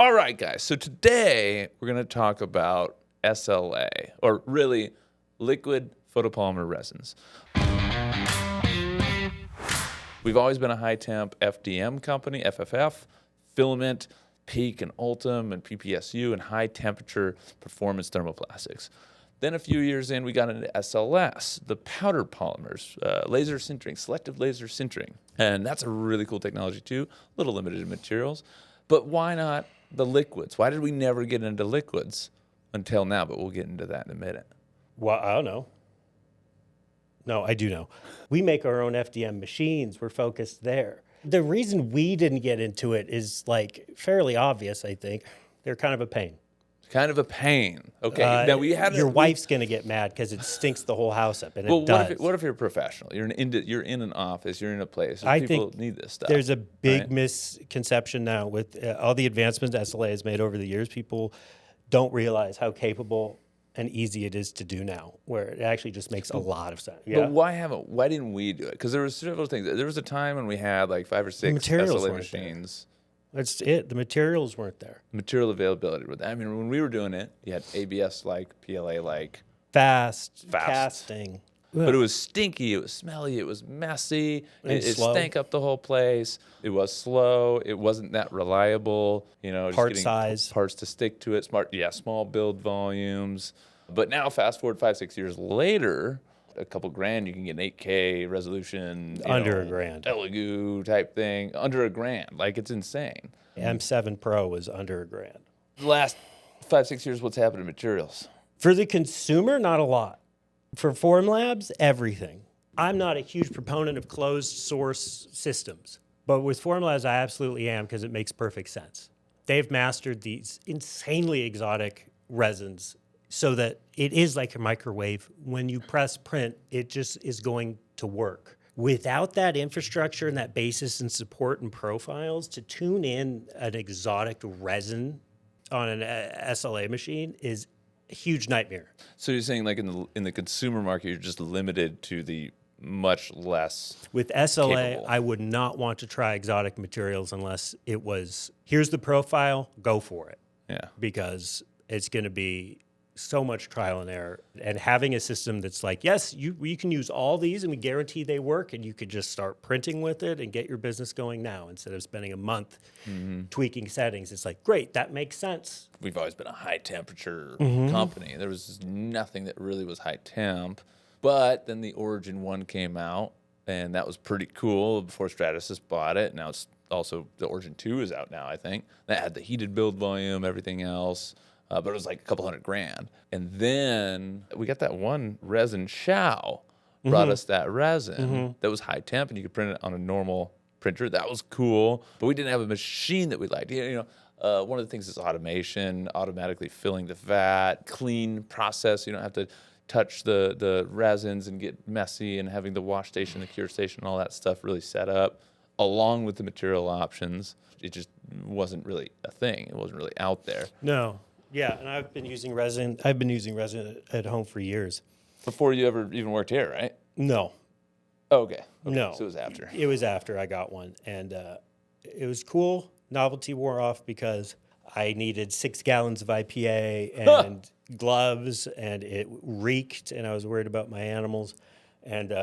All right, guys. So today we're going to talk about SLA, or really liquid photopolymer resins. We've always been a high-temp FDM company, FFF, filament, PEEK and ULTEM and PPSU, and high-temperature performance thermoplastics. Then a few years in, we got into SLS, the powder polymers, laser sintering, selective laser sintering. And that's a really cool technology too, a little limited in materials. But why not the liquids? Why did we never get into liquids until now? But we'll get into that in a minute. Well, I don't know. No, I do know. We make our own FDM machines. We're focused there. The reason we didn't get into it is like fairly obvious, I think. They're kind of a pain. Kind of a pain. Okay. Now we had your wife's going to get mad because it stinks the whole house up, and well, it does. What if you're a professional? You're in an office. You're in a place. I people think need this stuff. There's a big right? misconception now with all the advancements SLA has made over the years. People don't realize how capable and easy it is to do now, where it actually just makes a lot of sense. Yeah. But why didn't we do it? Because there were several things. There was a time when we had like 5 or 6 SLA machines. That's it. The materials weren't there. Material availability. I mean, when we were doing it, you had ABS-like, PLA-like. Fast casting. But it was stinky, it was smelly, it was messy, it stank up the whole place. It was slow, it wasn't that reliable, Part size. Parts to stick to it, small build volumes. But now fast forward 5-6 years later, a couple grand, you can get an 8K resolution. Under a grand. Elegoo type thing, under a grand, like it's insane. M7 Pro was under a grand. The last 5-6 years, what's happened to materials? For the consumer, not a lot. For Formlabs, everything. I'm not a huge proponent of closed source systems, but with Formlabs, I absolutely am because it makes perfect sense. They've mastered these insanely exotic resins so that it is like a microwave. When you press print, it just is going to work. Without that infrastructure and that basis and support and profiles, to tune in an exotic resin on an SLA machine is a huge nightmare. So you're saying like in the consumer market, you're just limited to the much less With SLA, capable. I would not want to try exotic materials unless it was, here's the profile, go for it. Yeah. Because it's going to be so much trial and error. And having a system that's like, yes, you can use all these and we guarantee they work, and you could just start printing with it and get your business going now instead of spending a month tweaking settings. It's like, great, that makes sense. We've always been a high temperature company. There was nothing that really was high temp. But then the Origin 1 came out, and that was pretty cool before Stratasys bought it. Now it's also, the Origin 2 is out now, I think. That had the heated build volume, everything else. But it was like a couple $100,000. And then we got that one resin, Shao, brought us that resin that was high temp, and you could print it on a normal printer. That was cool. But we didn't have a machine that we liked. One of the things is automation, automatically filling the vat, clean process. You don't have to touch the resins and get messy, and having the wash station, the cure station, all that stuff really set up, along with the material options. It just wasn't really a thing. It wasn't really out there. No. Yeah, and I've been using resin at home for years. Before you ever even worked here, right? No. Oh, okay. No. So it was after. It was after I got one. And it was cool. Novelty wore off because I needed 6 gallons of IPA and gloves, and it reeked, and I was worried about my animals. And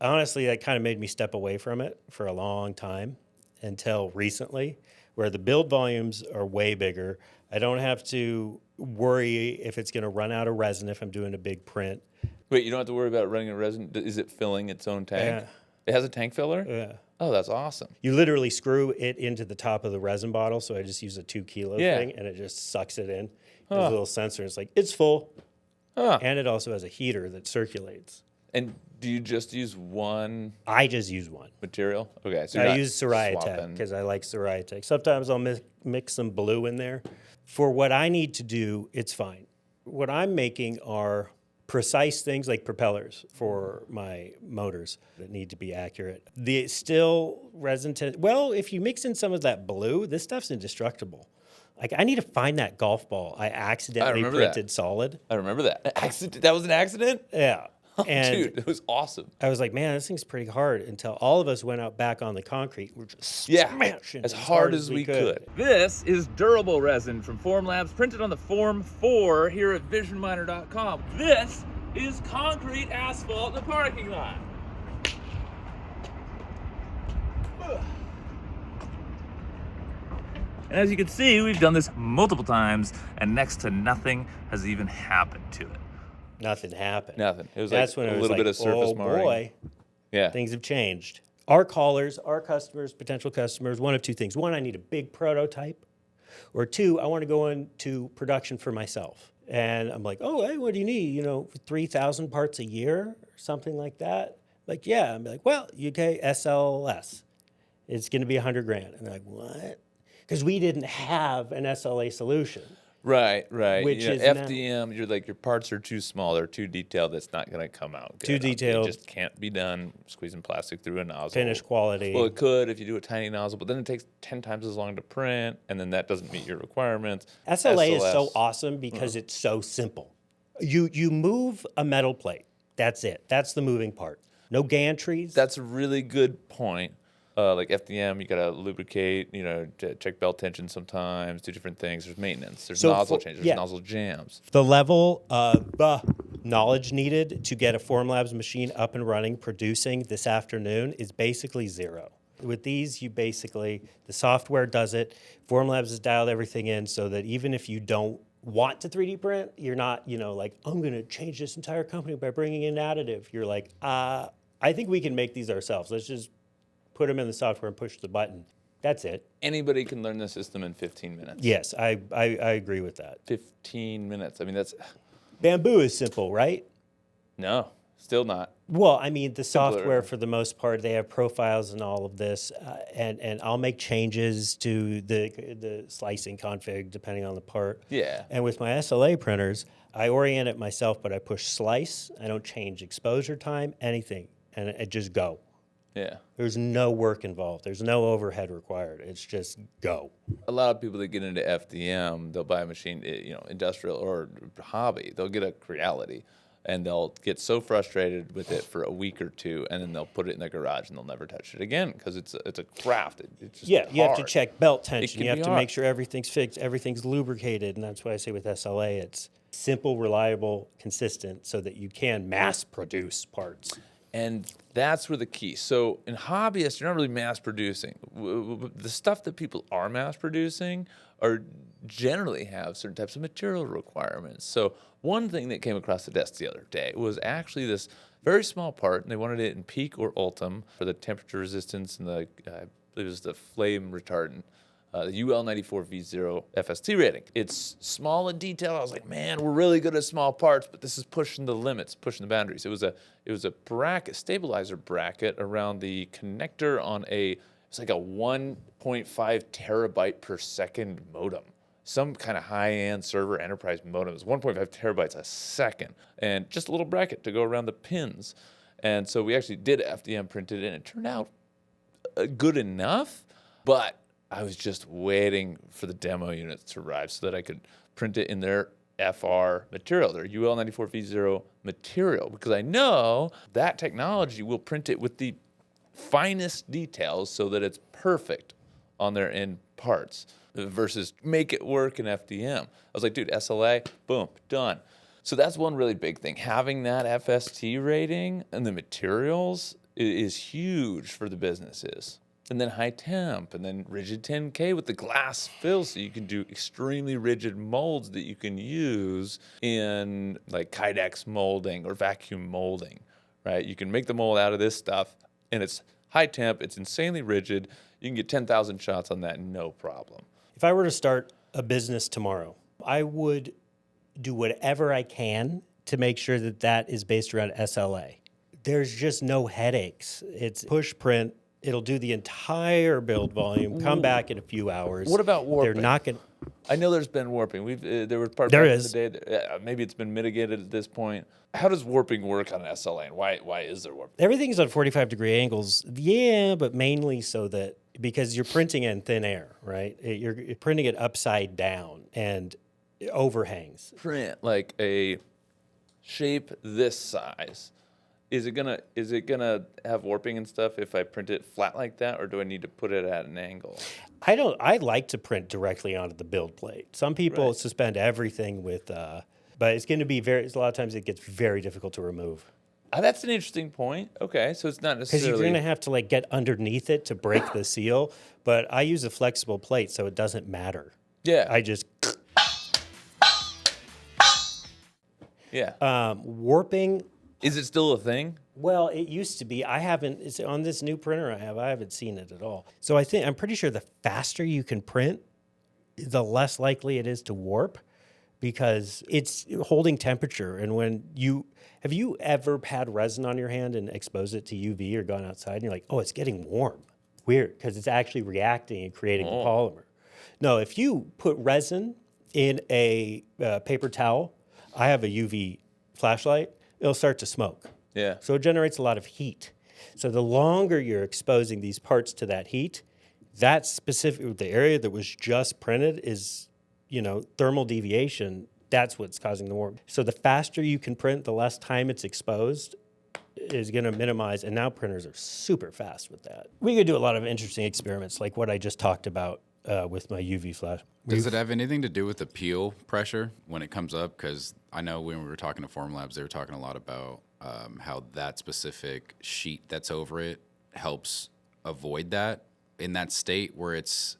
honestly, that kind of made me step away from it for a long time until recently, where the build volumes are way bigger. I don't have to worry if it's going to run out of resin if I'm doing a big print. Wait, you don't have to worry about running a resin? Is it filling its own tank? Yeah. It has a tank filler? Yeah. Oh, that's awesome. You literally screw it into the top of the resin bottle, so I just use a 2 kilo thing, and it just sucks it in. There's a little sensor. It's like, it's full. And it also has a heater that circulates. And do you just use one I just use one. material? Okay, so I use Stereolithography because I like Stereolithography. Sometimes I'll mix some blue in there. For what I need to do, it's fine. What I'm making are precise things like propellers for my motors that need to be accurate. The still resin, well, if you mix in some of that blue, this stuff's indestructible. Like, I need to find that golf ball I accidentally printed solid. I remember that. That was an accident? Yeah. And Dude, it was awesome. I was like, man, this thing's pretty hard, until all of us went out back on the concrete. We're just smashing as hard as we could. This is durable resin from Formlabs, printed on the Form 4 here at visionminer.com. This is concrete asphalt in the parking lot. And as you can see, we've done this multiple times, and next to nothing has even happened to it. Nothing happened. Nothing. It was That's like when it a was little like, bit of surface oh marring. boy, Yeah. things have changed. Our callers, our customers, potential customers, one of two things. One, I need a big prototype. Or two, I want to go into production for myself. And I'm like, oh, hey, what do you need? 3,000 parts a year or something like that? Like, yeah. I'm like, well, UK SLS. It's going to be $100,000. And they're like, what? Because we didn't have an SLA solution. Right. Which is FDM, you're like, your parts are too small, they're too detailed, that's not going to come out good. Too detailed. It just can't be done squeezing plastic through a nozzle. Finished quality. Well, it could if you do a tiny nozzle, but then it takes 10 times as long to print, and then that doesn't meet your requirements. SLA is so awesome because it's so simple. You move a metal plate. That's it. That's the moving part. No gantries. That's a really good point. Like FDM, you gotta lubricate, check belt tension sometimes, do different things. There's maintenance, there's nozzle changes, there's nozzle jams. The level of knowledge needed to get a Formlabs machine up and running, producing this afternoon is basically zero. With these, the software does it. Formlabs has dialed everything in so that even if you don't want to 3D print, you're not, like, I'm gonna change this entire company by bringing in additive. You're like, I think we can make these ourselves. Let's just put them in the software and push the button. That's it. Anybody can learn the system in 15 minutes. Yes, I agree with that. 15 minutes. I mean, that's... Bamboo is simple, right? No, still not. Well, I mean, the software, for the most part, they have profiles and all of this, and I'll make changes to the slicing config depending on the part. Yeah. And with my SLA printers, I orient it myself, but I push slice. I don't change exposure time, anything, and it just go. Yeah. There's no work involved. There's no overhead required. It's just go. A lot of people that get into FDM, they'll buy a machine, industrial or hobby. They'll get a Creality, and they'll get so frustrated with it for a week or two, and then they'll put it in their garage and they'll never touch it again because it's a craft. It's just hard. You have to check belt tension. You have to hard. make sure everything's fixed, everything's lubricated, and that's why I say with SLA, it's simple, reliable, consistent, so that you can mass produce parts. And that's where the key. So in hobbyists, you're not really mass producing. The stuff that people are mass producing are generally have certain types of material requirements. So one thing that came across the desk the other day was actually this very small part, and they wanted it in PEEK or ULTEM for the temperature resistance and I believe it was the flame retardant. The UL94V0 FST rating. It's small and detailed. I was like, man, we're really good at small parts, but this is pushing the limits, pushing the boundaries. It was a bracket, stabilizer bracket around the connector on it's like a 1.5 terabyte per second modem. Some kind of high-end server enterprise modem. It was 1.5 terabytes a second, and just a little bracket to go around the pins. And so we actually did FDM printed, and it turned out good enough, but I was just waiting for the demo units to arrive so that I could print it in their FR material, their UL94V0 material, because I know that technology will print it with the finest details so that it's perfect on their end parts versus make it work in FDM. I was like, dude, SLA, boom, done. So that's one really big thing. Having that FST rating and the materials is huge for the businesses. And then high temp, and then rigid 10K with the glass fill, so you can do extremely rigid molds that you can use in like Kydex molding or vacuum molding, right? You can make the mold out of this stuff, and it's high temp, it's insanely rigid. You can get 10,000 shots on that, no problem. If I were to start a business tomorrow, I would do whatever I can to make sure that that is based around SLA. There's just no headaches. It's push print. It'll do the entire build volume, come back in a few hours. What about warping? They're not going to... I know there's been warping. There was part there back is. in the day that, maybe it's been mitigated at this point. How does warping work on an SLA, and why is there warping? Everything's on 45-degree angles. Yeah, but mainly so that... Because you're printing it in thin air, right? You're printing it upside down, and it overhangs. Print like a shape this size Is it gonna have warping and stuff if I print it flat like that, or do I need to put it at an angle? I like to print directly onto the build plate. Some people Right. suspend everything with, but it's going to be a lot of times it gets very difficult to remove. That's an interesting point. Okay, so it's not Because necessarily you're going to have to like get underneath it to break the seal. But I use a flexible plate, so it doesn't matter. yeah, I just yeah. warping. Is it still a thing? Well, it used to be. It's on this new printer I haven't seen it at all. So I'm pretty sure the faster you can print, the less likely it is to warp, because it's holding temperature. And have you ever had resin on your hand and exposed it to UV or gone outside and you're like, oh, it's getting warm. Weird, because it's actually reacting and creating the polymer. No, if you put resin in a paper towel, I have a UV flashlight, it'll start to smoke. Yeah. So it generates a lot of heat. So the longer you're exposing these parts to that heat, that specific, the area that was just printed is, thermal deviation. That's what's causing the warp. So the faster you can print, the less time it's exposed is going to minimize. And now printers are super fast with that. We could do a lot of interesting experiments like what I just talked about with my UV flash. Does it have anything to do with the peel pressure when it comes up? Because I know when we were talking to Formlabs, they were talking a lot about how that specific sheet that's over it helps avoid that. In that state where it's,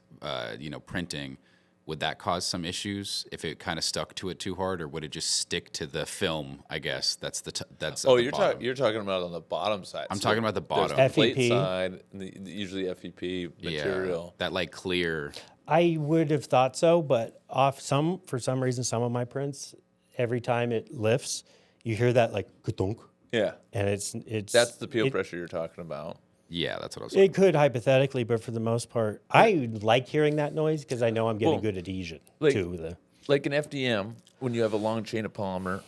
printing, would that cause some issues if it kind of stuck to it too hard, or would it just stick to the film? I guess that's that's. Oh, you're talking about on the bottom side. I'm talking about the bottom. There's the plate FEP. side, usually FEP material. Yeah, that like clear. I would have thought so, but for some reason, some of my prints, every time it lifts, you hear that like ka-dunk, Yeah, and it's that's the peel pressure you're talking about. Yeah, that's what I was. It could hypothetically, but for the most part, I like hearing that noise because I know I'm getting good adhesion to the. Like an FDM, when you have a long chain of polymer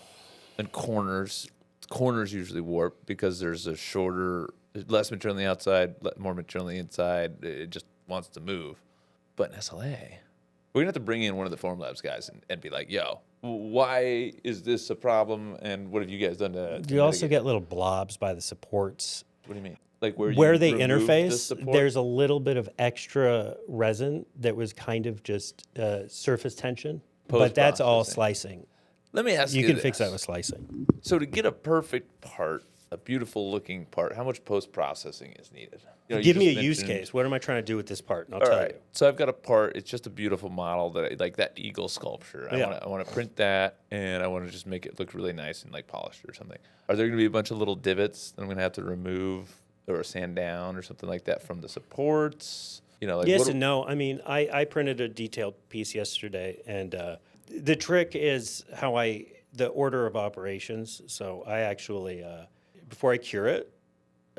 and corners usually warp because there's less material on the outside, more material on the inside. It just wants to move. But in SLA, we're gonna have to bring in one of the Formlabs guys and be like, "Yo, why is this a problem? And what have you guys done to?" You also get little blobs by the supports. What do you mean? Like where They remove the interface, support? there's a little bit of extra resin that was kind of just surface tension, but that's all Post-processing. slicing. Let me ask you. You can this. fix that with slicing. So to get a perfect part, a beautiful looking part, how much post processing is needed? You Give me a just use mentioned- case. What am I trying to do with this part? And I'll All tell right. you. So I've got a part. It's just a beautiful model like that eagle sculpture. I want to print that, and I want to just make it look really nice and like polished or something. Are there going to be a bunch of little divots that I'm going to have to remove or sand down or something like that from the supports? Yes and no. I mean, I printed a detailed piece yesterday, and the trick is the order of operations. So I actually, before I cure it,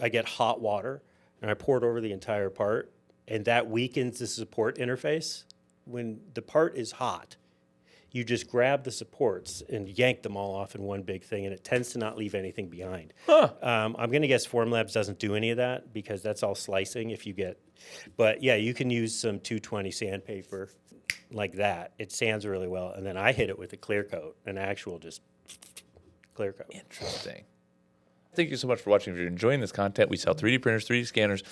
I get hot water and I pour it over the entire part, and that weakens the support interface. When the part is hot, you just grab the supports and yank them all off in one big thing, and it tends to not leave anything behind. I'm going to guess Formlabs doesn't do any of that because that's all slicing but yeah, you can use some 220 sandpaper like that. It sands really well, and then I hit it with a clear coat, an actual just clear coat. Interesting. Thank you so much for watching. If you're enjoying this content, we sell 3D printers, 3D scanners,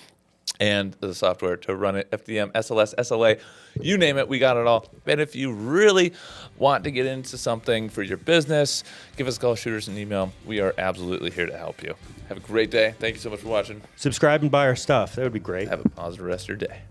and the software to run it, FDM, SLS, SLA, you name it, we got it all. And if you really want to get into something for your business, give us a call, shoot us an email. We are absolutely here to help you. Have a great day. Thank you so much for watching. Subscribe and buy our stuff. That would be great. Have a positive rest of your day.